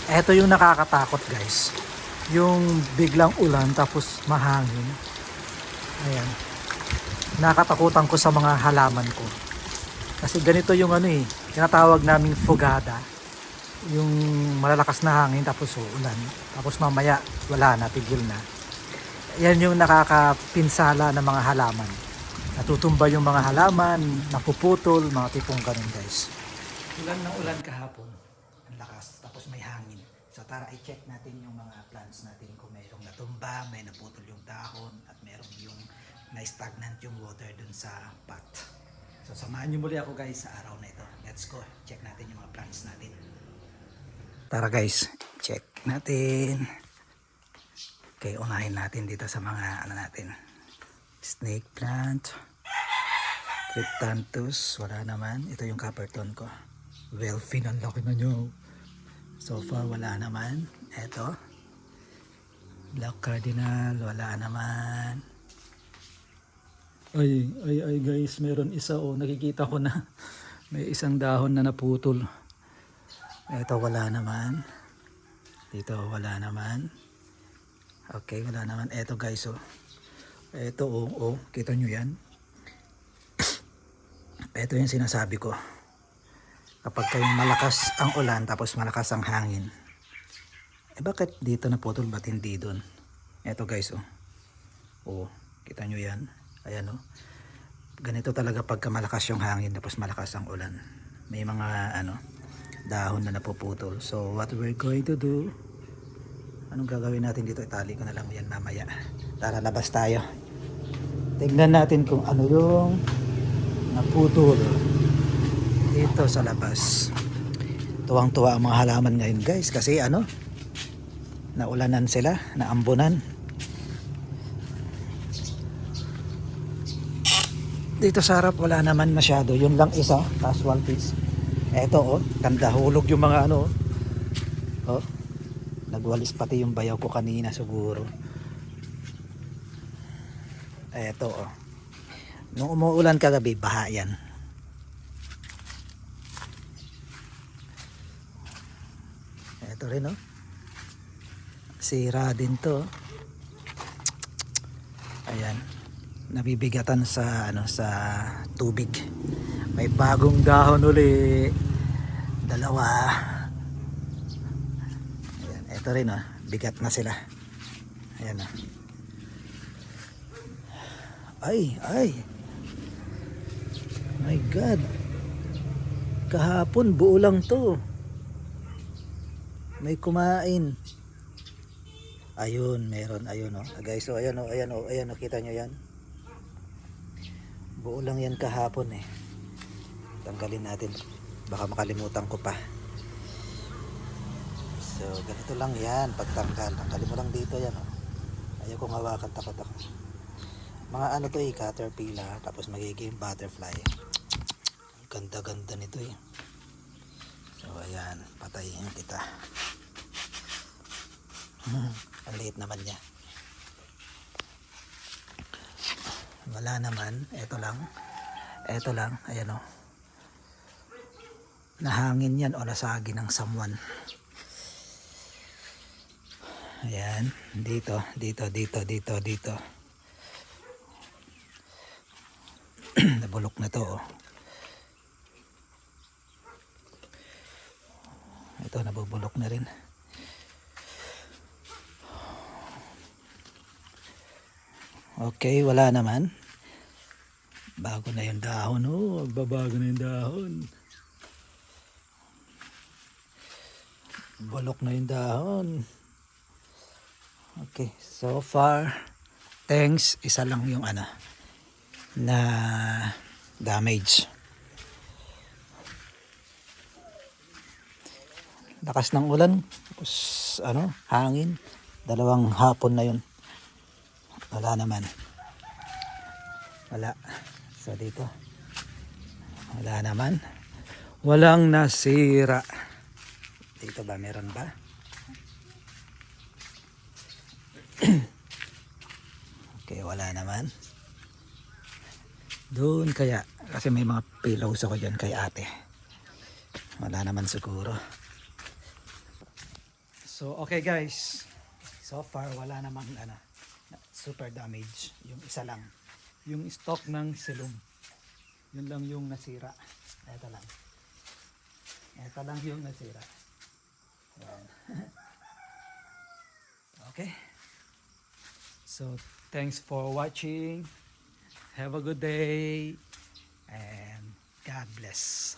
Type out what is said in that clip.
Eto yung nakakatakot guys. Yung biglang ulan tapos mahangin. Ayan. Nakatakutan ko sa mga halaman ko. Kasi ganito yung ano eh, tinatawag naming fogada. Yung malalakas na hangin tapos uulan. Tapos mamaya wala na, tigil na. Yan yung nakakapinsala ng mga halaman. Natutumba yung mga halaman, napuputol, mga tipong ganun guys. Ulan ng ulan kahapon. Ang lakas. Tapos may hangin. So tara i-check natin yung mga plants natin kung mayroong natumba, may naputol yung dahon, at mayroong yung na-stagnant yung water dun sa pot. So samahan nyo muli ako guys sa araw na ito. Let's go. Check natin yung mga plants natin. Tara guys, check natin. Okay, unahin natin dito sa mga ano natin. Snake plant. Cryptanthus, wala naman. Ito yung copperton ko. Welfin, ang laki na nyo. So far, wala naman. Ito. Black cardinal, wala naman. Ay guys, meron isa oh. Nakikita ko na. May isang dahon na naputol. Ito, wala naman. Dito, wala naman. Okay, wala naman. Ito guys oh. Ito oh. Kita nyo yan? Ito yung sinasabi ko. Kapag kayong malakas ang ulan tapos malakas ang hangin, bakit dito naputol, ba't hindi doon? Eto guys oh, kita nyo yan, ayan oh. Ganito talaga pagka malakas yung hangin tapos malakas ang ulan, may mga ano dahon na napuputol. So what we're going to do, anong gagawin natin dito? Itali ko na lang yan mamaya. Tara, labas tayo, tignan natin kung ano yung naputol dito sa labas. Tuwang-tuwa ang mga halaman ngayon guys kasi ano, naulanan sila, naambunan. Dito sa harap wala naman masyado, yun lang isa, casualties. Eto oh, ganda, hulog yung mga ano oh. Nagwalis pati yung bayaw ko kanina siguro. Eto oh, nung umuulan kagabi, baha yan. Ito rin oh, sira din to. Ayan, nabibigatan sa ano, sa tubig. May bagong dahon uli, dalawa. Ayan, ito rin oh, bigat na sila. Ayan oh. Ay my god, kahapon buo lang to, may kumain. Ayun, meron, ayun oh. Guys, so ayan oh, nakita nyo yan. Buo lang yan kahapon eh. Tanggalin natin, baka makalimutan ko pa. So ganito lang yan pagtanggal. Tanggalin mo lang dito yan oh. Ayaw kong hawakan, takot ako. Mga ano to eh, caterpillar, tapos magiging butterfly. Ganda-ganda nito eh. So ayan, patayin kita. Ang liit naman niya. Wala naman, eto lang, ayan o. Nahangin yan o nasagi ng someone. Ayan, dito. Nabulok na to oh. Ito, nabubulok na rin. Okay, wala naman. Bago na yung dahon oh, magbabago na yung dahon. Bulok na yung dahon. Okay, so far thanks, isa lang yung ano na damage. Lakas ng ulan, tapos ano, hangin. Dalawang hapon na yun. Wala naman. Wala. So dito, wala naman. Walang nasira. Dito ba, meron ba? Okay, wala naman. Doon kaya, kasi may mga pillows ako dyan kay ate. Wala naman siguro. So, okay guys. So far, wala namang super damage. Yung isa lang. Yung stock ng silong. Yun lang yung nasira. Ito lang. Ito lang yung nasira. Yan. Okay. So, thanks for watching. Have a good day. And God bless.